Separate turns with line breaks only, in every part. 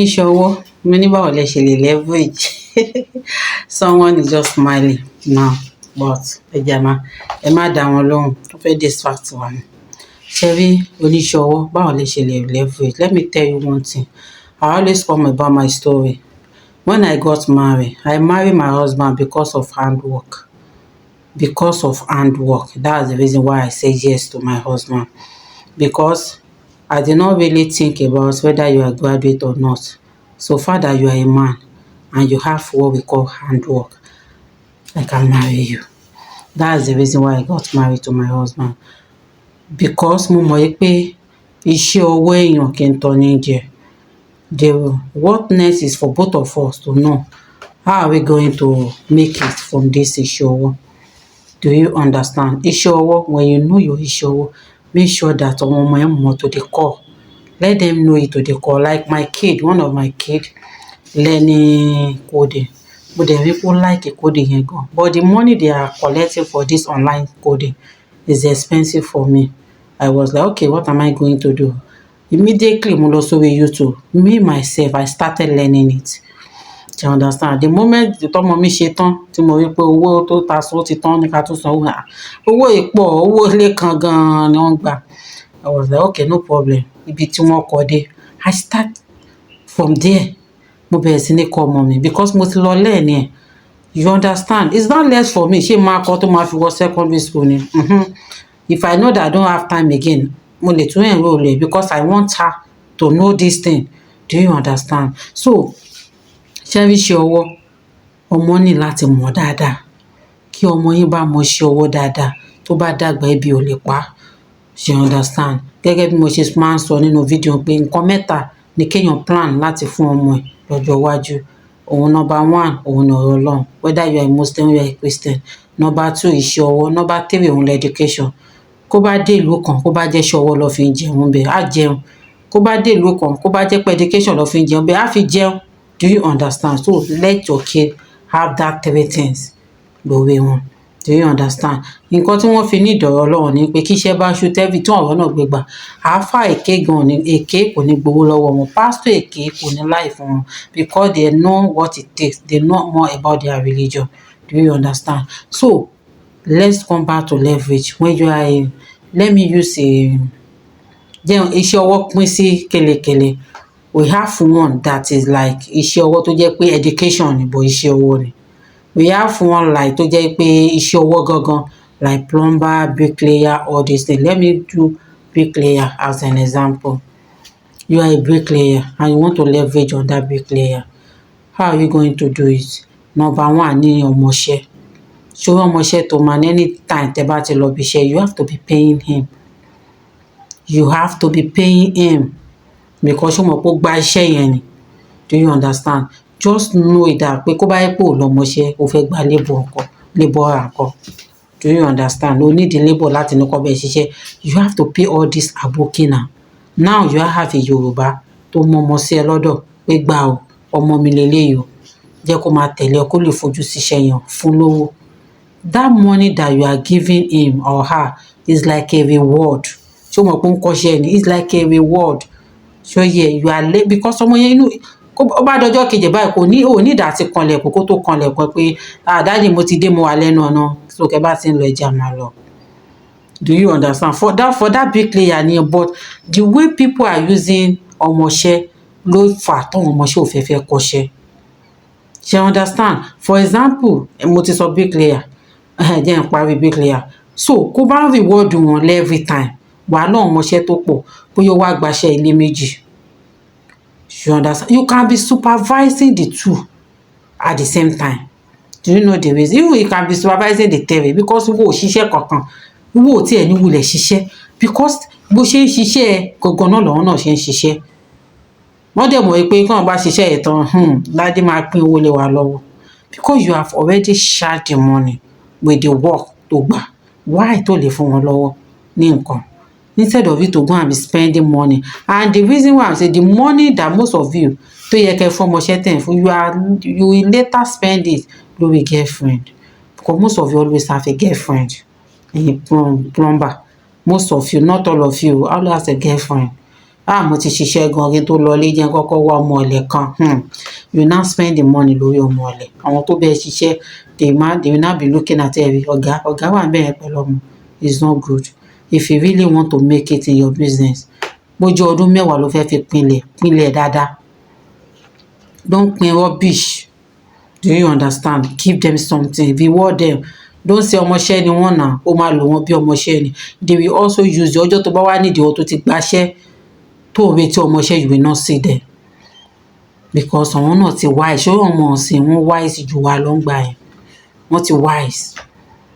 Ìṣọwọ́, mo ní báwo lẹ ṣe lè leverage. Someone is just smiling now, but ẹ má dá wọn lóhùn, ó fẹ́ distract wa ni. Ṣé rí oníṣọwọ́, báwo lẹ ṣe lè leverage? Let me tell you one thing. I always come about my story. When I got married, I married my husband because of handwork. Because of handwork. That's the reason why I say yes to my husband. Because I did not really think about whether you are a graduate or not. So far that you are a man and you have what we call handwork, I can marry you. That's the reason why I got married to my husband. Because mo mọ̀ pé iṣẹ́ ọwọ́ èèyàn kì í tọ́ ní jẹ. What next is for both of us to know how are we going to make it from this iṣẹ́ ọwọ́. Do you understand? Iṣẹ́ ọwọ́, when you know your iṣẹ́ ọwọ́, make sure that àwọn ọmọ ẹ̀ mọ̀ to the core. Let them know it to the core. Like my kid, one of my kids learning coding. But they people like coding yẹn gan. But the money they are collecting for this online coding is expensive for me. I was like, okay, what am I going to do? Immediately, mo lọ sórí YouTube. Me, myself, I started learning it. You understand? The moment the tọ́mọ mi ṣe tán, tí mo rí pé owó tó ta sọ ti tán ní ká tún san owó ìpọ̀, owó ilé kan gan ni wọ́n gbà. I was like, okay, no problem. Ibi tí wọ́n kọ́ dé. I start from there. Mo bẹ̀rẹ̀ sí ní kọ́ ọmọ mi because mo ti lọ learn ẹ̀. You understand? It's not less for me. Ṣé máa kọ́ tó máa fi wọ secondary school ni? If I know that I don't have time again, mo lè tún enroll ẹ̀ because I want her to know this thing. Do you understand? So, ṣé rí iṣẹ́ ọwọ́, ọmọ ní láti mọ̀ dáadáa. Kí ọmọ yín bá mọ iṣẹ́ ọwọ́ dáadáa, tó bá dàgbà ebi ò lè pa. You understand? Gẹ́gẹ́ bí mo ṣe máa ń sọ nínú fídíò pé nǹkan mẹ́ta ni kéèyàn plan láti fún ọmọ ẹ̀ lọ́jọ́ iwájú. Òun number one, òun ni ọ̀rọ̀ Ọlọ́run. Whether you are a Muslim or you are a Christian. Number two, iṣẹ́ ọwọ́. Number three, òun education. Kó bá dé ìlú kan, kó bá jẹ́ iṣẹ́ ọwọ́ ló fi ń jẹun bẹ́ẹ̀, á jẹun. Kó bá dé ìlú kan, kó bá jẹ́ pé education ló fi ń jẹun bẹ́ẹ̀, á fi jẹun. Do you understand? So let your kid have that three things lórí wọn. Do you understand? Nǹkan tí wọ́n fi ní ìdọ̀rọ̀ Ọlọ́run ni pé kí iṣẹ́ bá ṣú tẹ́bí tí ọ̀rọ̀ náà gbé gbà. Àáfà èké gan ni èké kò ní gbowó lọ́wọ́ wọn. Pastor èké kò ní láì fún wọn because they know what it takes. They know more about their religion. Do you understand? So let's come back to leverage. When you are a, let me use a, iṣẹ́ ọwọ́ pín sí kélekèle. We have one that is like iṣẹ́ ọwọ́ tó jẹ́ pé education ni but iṣẹ́ ọwọ́ ni. We have one like tó jẹ́ pé iṣẹ́ ọwọ́ gangan like plumber, bricklayer, all these things. Let me do bricklayer as an example. You are a bricklayer and you want to leverage on that bricklayer. How are you going to do it? Number one, ní ọmọṣẹ́. Ṣé ọmọṣẹ́ tó máa ní anytime tẹ́ bá ti lọ bí iṣẹ́, you have to be paying him. You have to be paying him because ṣé o mọ̀ pé ó gba iṣẹ́ yẹn ni. Do you understand? Just know that pé kó bá yẹ pé ò lọ́mọṣẹ́, o fẹ́ gba labour nǹkan. Do you understand? O need the labour láti ní kọ́ bẹ́ẹ̀ ṣiṣẹ́. You have to pay all this aboki now. Now you have a Yorùbá tó mọ ọmọ sí ẹ lọ́dọ̀ pé gbà o, ọmọ mi leléyìí o. Jẹ́ kó máa tẹ̀lé ọ kó lè fojú síṣẹ́ yẹn fún lówó. That money that you are giving him or her is like a reward. Ṣé o mọ̀ pé ó ń kọ́ṣẹ́ ni? It's like a reward. So yeah, you are late because ọmọ yẹn inú ó bá dọjọ́ kejì báyìí kò ní ò ní ìdá ti kanlẹ̀kùn kó tó kanlẹ̀kùn pé dáàdì mo ti dé mo wà lẹ́nu ọ̀nà so kẹ́ bá ti ń lọ ẹja máa lọ. Do you understand? For that bricklayer ni but the way people are using ọmọṣẹ́ ló fà tọ́wọn ọmọṣẹ́ ò fẹ́ kọ́ṣẹ́. You understand? For example, mo ti sọ bricklayer, jẹ́ n parí bricklayer. So kó bá reward wọn every time, wàá náà ọmọṣẹ́ tó pọ̀ bóyá wá gbaṣẹ́ ilé méjì. You understand? You can be supervising the two at the same time. Do you know the reason? You can be supervising the three because wo ò ṣiṣẹ́ kankan. Wo ò tiẹ̀ ní wulẹ̀ ṣiṣẹ́ because bó ṣe ń ṣiṣẹ́ gangan náà lọ́wọ́ náà ṣe ń ṣiṣẹ́. Wọ́n dẹ̀ mọ̀ pé kí wọ́n bá ṣiṣẹ́ ẹ̀ tán, Ládé máa pín owó lé wa lọ́wọ́. Because you have already shared the money with the work tó gbà. Why tó lè fún wọn lọ́wọ́ ní nǹkan? Instead of you to go and be spending money. And the reason why I say the money that most of you tó yẹ kẹ́ fún ọmọṣẹ́ tẹ̀ fún, you will later spend it lórí girlfriend. Because most of you always have a girlfriend. A plumber. Most of you, not all of you, always has a girlfriend. mo ti ṣiṣẹ́ gan kí n tó lọ ilé jẹ́ kọ́kọ́ wá ọmọ ọ̀lẹ kan. You now spend the money lórí ọmọ ọ̀lẹ. Àwọn tó bẹ́ẹ̀ ṣiṣẹ́, they will now be looking at every ọ̀gá wà bẹ́ẹ̀ pẹ̀lú ọmọ. It's not good. If you really want to make it in your business, bójú ọdún 10 ló fẹ́ fi pinlẹ̀ dáadáa. Don't pin rubbish. Do you understand? Give them something. Reward them. Don't say ọmọṣẹ́ ni wọ́n náà, ó máa lò wọ́n bí ọmọṣẹ́ ni. They will also use the ọjọ́ tó bá wá nídìí wọn tó ti gbaṣẹ́ tó retí ọmọṣẹ́, you will not see them. Because àwọn náà ti wise. Ṣé ọmọ ọ̀sìn wọn wise jù wá lọ ń gbà yẹn? Wọ́n ti wise.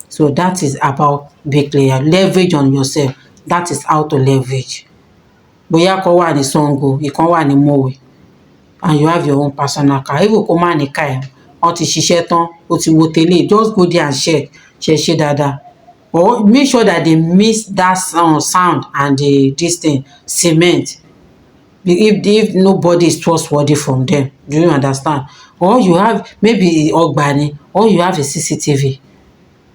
So that is about bricklayer. Leverage on yourself. That is how to leverage. Bóyá kan wà ní Sango, ìkan wà ní Mòwe, and you have your own personal car. Even kó má ní car ẹ̀, wọ́n ti ṣiṣẹ́ tán, ó ti wo tẹ́lẹ̀. Just go there and check. Ṣe dáadáa. Or make sure that they mix that sound and this thing, cement. If nobody is trustworthy from them, do you understand? Or you have maybe Ogbani, or you have a CCTV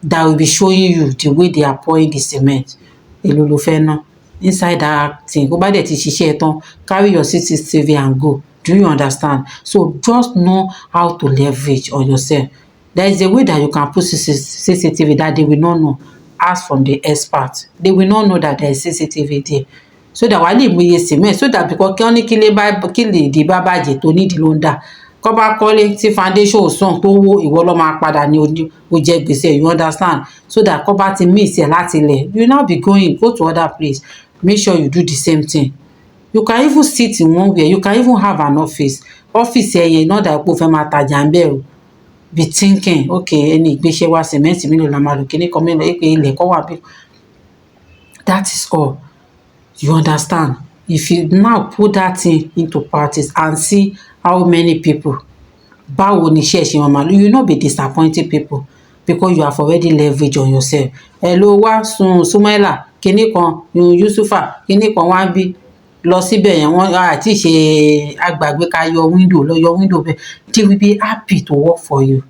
that will be showing you the way they are pouring the cement. Èló ló fẹ́ ná inside that thing. Go bá dẹ̀ ti ṣiṣẹ́ tán, carry your CCTV and go. Do you understand? So just know how to leverage on yourself. There is a way that you can put CCTV that they will not know. Ask from the experts. They will not know that there is CCTV there. So that wàá lè mú iye cement, so that because kí wọ́n ní kí lè di bá bàjẹ́ tó nídìí ló ń dà. Kọ́ bá kọ́lé tí foundation ò sàn tó wó, ìwọ ló máa padà ní ó jẹ gbèsè. You understand? So that kọ́ bá ti miss ẹ̀ láti ilẹ̀, you now be going, go to other place. Make sure you do the same thing. You can even sit in one way. You can even have an office. Office ẹ̀yẹ náà dà pé o fẹ́ máa tajà ń bẹ̀ o. Be thinking, okay, ẹni ìgbésẹ̀ wá cement mi ló la máa lò kíní kan mélòó pé ilẹ̀ kọ́ wà bí. That is all. You understand? If you now put that thing into practice and see how many people, báwo ni iṣẹ́ ṣe máa lò, you will not be disappointing people because you have already leveraged on yourself. Hello wá Sumaila kíní kan, Yusufa kíní kan wá bí lọ síbẹ̀ yẹn, wọ́n àti ṣe àgbàgbé ká yọ window bẹ́ẹ̀. They will be happy to work for you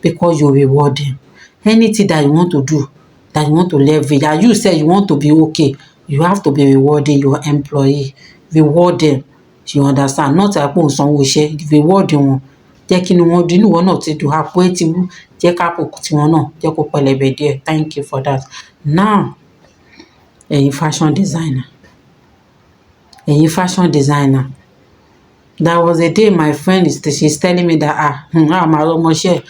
because you reward them. Anything that you want to do, that you want to leverage, and you say you want to be okay, you have to be rewarding your employee. Reward them. You understand? Not like pé sanwó iṣẹ́, reward wọn. Jẹ́ kí ni wọ́n dùn, inú wọn náà ti dùn, àpò ẹ̀ ti wú, jẹ́ ká pò tí wọn náà, jẹ́ kó pẹlẹbẹ díẹ̀. Thank you for that. Now, fashion designer. Fashion designer. There was a day my friend she's telling me that I'm a ọmọṣẹ́.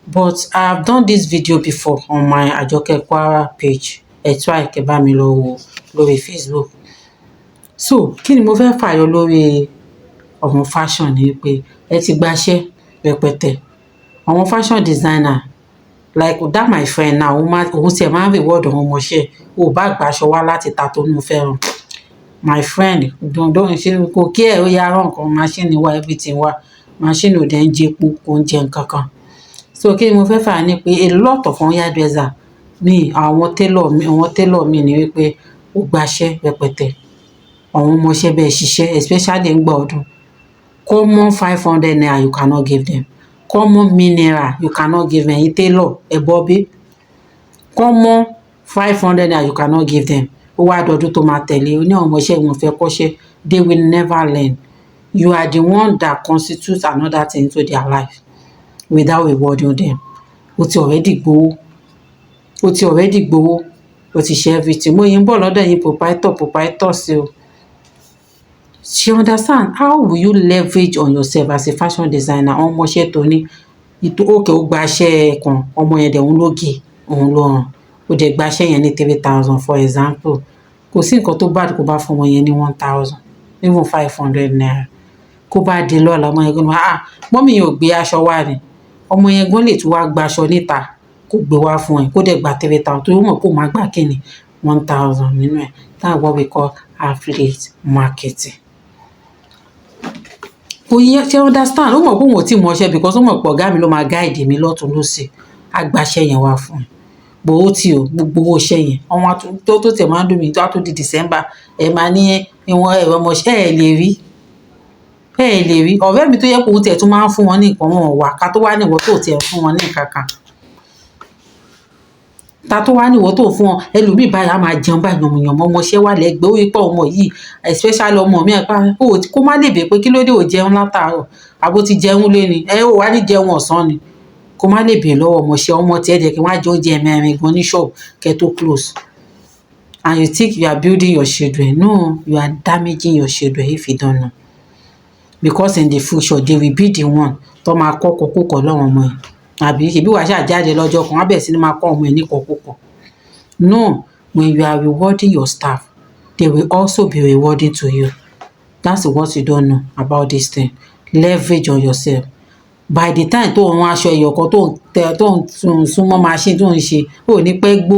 But I have done this video before on my Ajoke Kwara page. Try kẹ́ bá mi lọ wò lórí Facebook. So kí ni mo fẹ́ fàyọ lórí ọ̀rọ̀ fashion ni pé ẹ ti gbaṣẹ́ rẹpẹtẹ. Àwọn fashion designer like that my friend now, òun sì máa ń reward àwọn ọmọṣẹ́. O bá gbaṣọ wá láti ta tó ní o fẹ́ràn. My friend, don't ṣe kò kí ẹ̀ ó yá rán nǹkan machine wá everything wá. Machine ò dẹ̀ ń jẹ epo, kò ń jẹ nǹkan kan. So kí ni mo fẹ́ fà ní pé a lot of hairdresser mi, àwọn tailor mi ni wípé ó gbaṣẹ́ rẹpẹtẹ. Àwọn ọmọṣẹ́ bẹ́ẹ̀ ṣiṣẹ́, especially ń gbà ọdún. Common 500 naira you cannot give them. Common mineral you cannot give them. Tailor ẹ̀bọ́bí. Common 500 naira you cannot give them. Ó wá dọdún tó máa tẹ̀lé, ó ní àwọn ọmọṣẹ́ wọn fẹ́ kọ́ṣẹ́. They will never learn. You are the one that constitutes another thing into their life without rewarding them. O ti already gbowó. O ti ṣe everything. Mo yín bọ̀ lọ́dọ̀ yín proprietor sí o. You understand? How will you leverage on yourself as a fashion designer? Ọmọṣẹ́ tó ní òkè ó gbaṣẹ́ kan, ọmọ yẹn dẹ̀ òun ló gé, òun ló ràn. Ó dẹ̀ gbaṣẹ́ yẹn ní 3,000 for example. Kò sí nǹkan tó bad kó bá fún ọmọ yẹn ní 1,000, even 500 naira. Kó bá di lọ́la ọmọ yẹn gan mọ́mì yẹn ò gbé aṣọ wá ni. Ọmọ yẹn gan lè tún wá gbaṣọ níta kó gbé wá fún ẹ, kó dẹ̀ gba 3,000 tó mọ̀ kó máa gbà kíni 1,000 nínú ẹ̀. That's what we call affiliate marketing. Kò yẹ ṣe understand? Ó mọ̀ pé òun ò tí mọṣẹ́ because ó mọ̀ pé ọ̀gá mi ló máa guide mi lọ́tùn lósì. Á gbaṣẹ́ yẹn wá fún ẹ. Bó ó tí o gbogbo owó iṣẹ́ yẹn ọmọ tó tẹ̀ máa ń dùn mí tó á tó di December ẹ máa ní ìwọ̀n ẹ̀rọ ọmọṣẹ́ ẹ̀ lè rí. Ọ̀rẹ́ mi tó yẹ kó o tẹ̀ tún máa ń fún wọn ní nǹkan wọn wà ká tó wá ní ìwọ tó tẹ̀ fún wọn ní nǹkan kan. ta tó wá níwọ̀ tó fún ọ ẹlòmíì báyìí á máa jẹun báyìí yànmùyànmù ọmọọṣẹ́ wà lẹ́gbẹ̀ẹ́ ó rí pé ọmọ yìí especially ọmọ mi àpá kó má lè bèè pé kí ló dé ò jẹun látàárọ̀ àbó ti jẹun lé ni ẹ ò wá ní jẹun ọ̀sán ni kó má lè bèè lọ́wọ́ ọmọọṣẹ́ ọmọ tiẹ̀ dẹ̀ kí wọ́n á jẹ oúnjẹ mẹ́rin gan ní ṣọ́ọ̀bù kẹ́ tó close and you think you are building your children no you are damaging your children if you don't know because in the future they will be the one tó máa kọ́kọ́ kókọ̀ lọ́wọ́ ọmọ yẹn àbí ṣèbí wàá ṣàjáde lọ́jọ́ kan wọ́n bẹ̀rẹ̀ sí ni máa kọ́ ọmọ ẹ̀ ní kọ̀ọ̀kọ̀kọ̀. No, when you are rewarding your staff they will also be rewarding to you. That's what you don't know about this thing. Leverage on yourself. By the time tó ń rán aṣọ ẹ̀yọ̀kan tó ń súnmọ́ machine tó ń ṣe ò ní pẹ́ gbó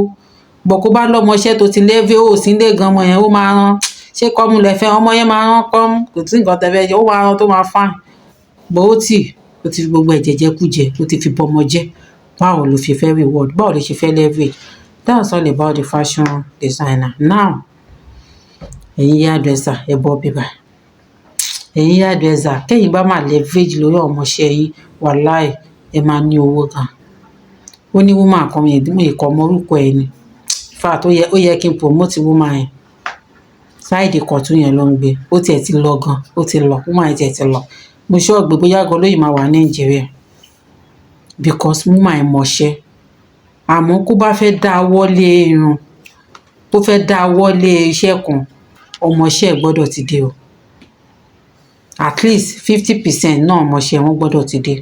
bọ̀ kó bá lọ́mọṣẹ́ tó ti lẹ́fẹ̀ẹ́ ó sì ń lé gan ọmọ yẹn ó máa rán ṣé kọ́mú lẹ́fẹ̀ẹ́ ọmọ yẹn máa rán kọ́mú kò tí nǹkan tẹ́fẹ́ jẹ́ ó máa rán tó máa fáìn bọ̀ ó ti fi gbogbo ẹ̀jẹ̀ jẹkújẹ ó ti fi bọmọ jẹ́ báwo ló fi fẹ́ reward báwo ló ṣe fẹ́ leverage. That's all about the fashion designer. Now ẹ̀yin hairdresser ẹ bọ́ bíbá ẹ̀yin hairdresser kẹ́yìn bá máa leverage lórí ọmọọṣẹ́ yín wàláì ẹ máa ní owó gan. Ó ní woman kan yẹn mú ìkọ́ ọmọ orúkọ ẹ̀ ni fact ó yẹ kí n promote woman yẹn sáìdì kọ̀tún yẹn ló ń gbé ó tiẹ̀ ti lọ gan ó ti lọ woman yẹn tiẹ̀ ti lọ mo ṣọ́ọ̀gbé bóyá gan lóyìn máa wà Nàìjíríà because woman yẹn mọṣẹ́ àmọ́ kó bá fẹ́ dá wọlé irun tó fẹ́ dá wọlé iṣẹ́ kan ọmọọṣẹ́ gbọ́dọ̀ ti dé o at least 50% náà ọmọọṣẹ́ wọn gbọ́dọ̀ ti dé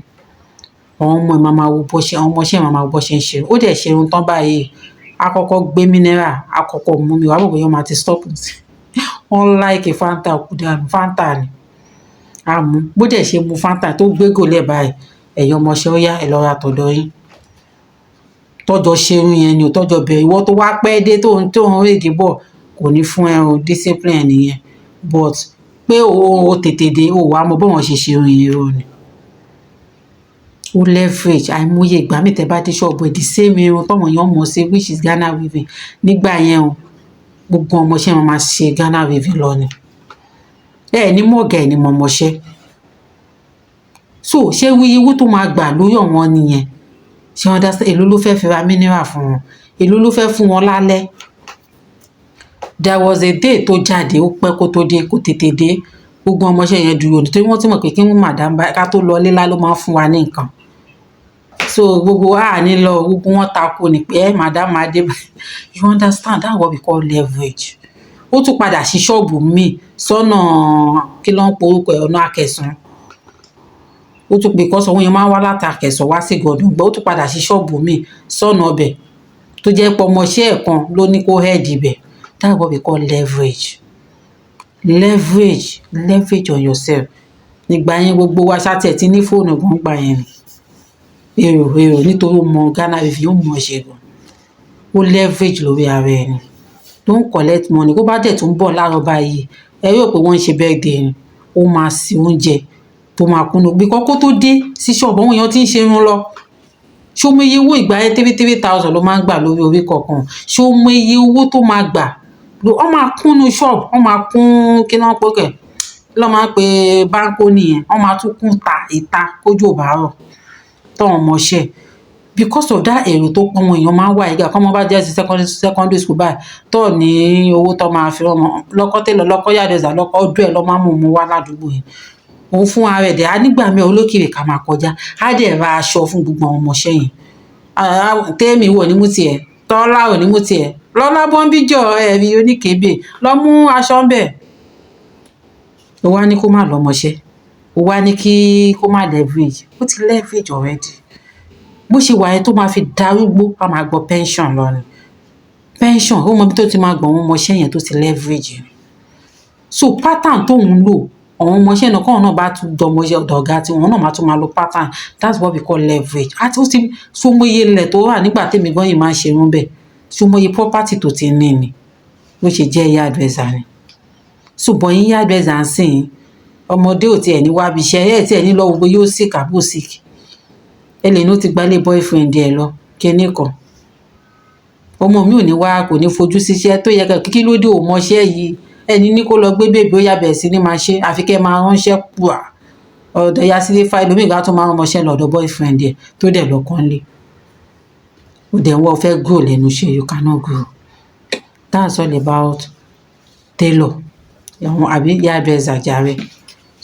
àwọn ọmọ ẹ̀ máa wo bó ṣe àwọn ọmọọṣẹ́ máa wo bó ṣe ń ṣe ó dẹ̀ ṣe irun tán báyìí àkọ́kọ́ gbé mineral àkọ́kọ́ mú mi wá bò bóyá máa ti stop wọn like fanta kúdàánù fanta ni àmú bó dẹ̀ ṣe mu fanta tó gbégò lẹ̀ báyìí ẹ̀yọ́ ọmọọṣẹ́ ó yá ẹ̀ lọ́ra tọ̀dọ̀ yín tọ́jọ́ ṣerun yẹn ni ò tọ́jọ́ bẹ̀rẹ̀ ìwọ tó wá pẹ́ dé tó ń rèdí bọ̀ kò ní fún ẹrun discipline nìyẹn but pé o tètè dé o wàá mọ bọ́wọ́n ṣe ṣerun yẹn rò ni. ó leverage àìmọye ìgbà mi tẹ́ bá dé ṣọ́ọ̀bù ẹ̀ the same irun tọ́wọ̀n èèyàn mọ̀ sí which is Ghana weaving nígbà yẹn o gbogbo ọmọọṣẹ́ wọn máa ṣe Ghana weaving lọ ni ẹ ní mọ̀ọ́gà ẹ̀ ní mọ̀ọ́mọṣẹ́ so ṣé wíyí owó tó máa gbà lórí ọ̀wọ́n nìyẹn ṣé wọn dá sí èló ló fẹ́ fi ra mineral fún wọn èló ló fẹ́ fún wọn lálẹ́ there was a day tó jáde ó pẹ́ kó tó dé kó tètè dé gbogbo ọmọọṣẹ́ yẹn dúró nítorí wọ́n ti mọ̀ pé kí wọ́n madam bá ká tó lọ léla ló máa ń fún wa ní nǹkan so gbogbo àní lọ gbogbo wọn takò ní pé madam adé you understand that's what we call leverage. Ó tún padà sí ṣọ́ọ̀bù míì sọ́nà kí ló ń porúkọ ẹ̀ ọ̀nà Akẹ̀sán ó tún pè kọ́sọ̀ wọ́n yẹn máa ń wá láti Akẹ̀sán wá sí Gọ̀dùn gbọ́ ó tún padà sí ṣọ́ọ̀bù míì sọ́nà ọbẹ̀ tó jẹ́ pé ọmọọṣẹ́ ẹ̀ kan ló ní kó head ibẹ̀ that's what we call leverage. Leverage on yourself nígbà yẹn gbogbo wa ṣàtẹ̀ tí ní fóònù gan gbà yẹn ni èrò nítorí ó mọ Ghana weaving ó mọ ṣe gan ó leverage lórí ara ẹni don't collect money kó bá dẹ̀ tún bọ̀ láàárọ̀ báyìí ẹ yóò pé wọ́n ń ṣe birthday ni ó máa sí oúnjẹ tó máa kúnnú bí kọ́kọ́ tó dé sí ṣọ́ọ̀bù àwọn èèyàn tí ń ṣe irun lọ ṣé o mọ iye owó ìgbà yẹn 3,000 ló máa ń gbà lórí orí kọ̀ọ̀kan ṣé o mọ iye owó tó máa gbà wọ́n máa kúnnú ṣọ́ọ̀bù wọ́n máa kún kí náà pé kẹ̀ lọ́ máa ń pe báńkó nìyẹn wọ́n máa tún kún ìta kójú ò bá rọ̀ tọ́wọ́n mọṣẹ́ because of that èrò tó pọ̀ wọn èèyàn máa ń wá ìgbà kọ́mọ bá jẹ́ sí secondary school báyìí tọ́ ní owó tó máa fi ọmọ lọ́kọ́ tẹ́lọ̀ lọ́kọ́ yàdẹ̀sà lọ́kọ́ ọdún ẹ̀ lọ́ máa mú wá ládùúgbò yẹn òun fún ara ẹ̀ dẹ̀ á nígbà mẹ́ olókèrè ká máa kọjá á dẹ̀ ra aṣọ fún gbogbo àwọn ọmọọṣẹ́ yẹn tẹ́ẹ̀mì wò ní mú tiẹ̀ tọ́lá ò ní mú tiẹ̀ lọ́lá bọ́ńbíjọ́ ẹ̀rí oníkébè lọ mú aṣọ ń bẹ̀ ó wá ní kó má lọ́mọṣẹ́ ó wá ní kó má leverage ó ti leverage already bó ṣe wà yẹn tó máa fi darúgbó a máa gbọ́ pension lọ ni pension ó mọ bí tó ti máa gbọ́ àwọn ọmọọṣẹ́ yẹn tó ti leverage so pattern tó ń lò àwọn ọmọọṣẹ́ náà kọ́ọ̀ náà bá tún dọmọṣẹ́ ọ̀dọ̀gá tí wọ́n náà máa tún máa lo pattern that's what we call leverage àti ó ti súnmọ́yé ilẹ̀ tó wà nígbà tèmi gan yìí máa ń ṣe irun bẹ́ẹ̀ súnmọ́yé property tó ti ní ni bó ṣe jẹ́ hairdresser ni ṣùgbọ́n yín hairdresser ń sìn ọmọdé ò tiẹ̀ ní wábi iṣẹ́ ẹ̀ tiẹ̀ ní lọ gbogbo yóò sick àbò sick ẹ lè ní ó ti gbálé boyfriend ẹ lọ kíní kan ọmọ mi ò ní wá kò ní fojú síṣẹ́ tó yẹ kí ló dé òmọṣẹ́ yìí ẹni ní kó lọ gbé bèbè ó yà bẹ̀rẹ̀ sí ní máa ṣe àfi kẹ́ máa ránṣẹ́ pùà ọ̀dọ̀ ya sílé fa ẹlòmíì gá tó máa ránṣẹ́ lọ́dọ̀ boyfriend ẹ̀ tó dẹ̀ lọ́kàn lé then what fẹ́ grow lẹ́nu iṣẹ́, you cannot grow. That's all about tailor àwọn àbí hairdresser jàre.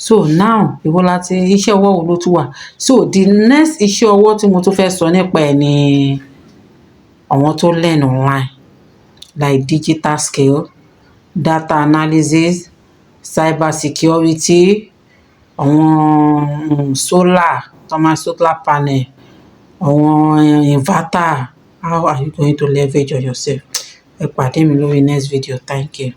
So now ìwọ láti iṣẹ́ ọwọ́ wo ló tún wà. So the next iṣẹ́ ọwọ́ tí mo tún fẹ́ sọ nípa ẹ̀ ni àwọn tó learn online like digital skill, data analysis, cyber security, àwọn solar solar panel, àwọn inverter. How are you going to leverage on yourself? Ẹ pàdé mi lórí next video. Thank you.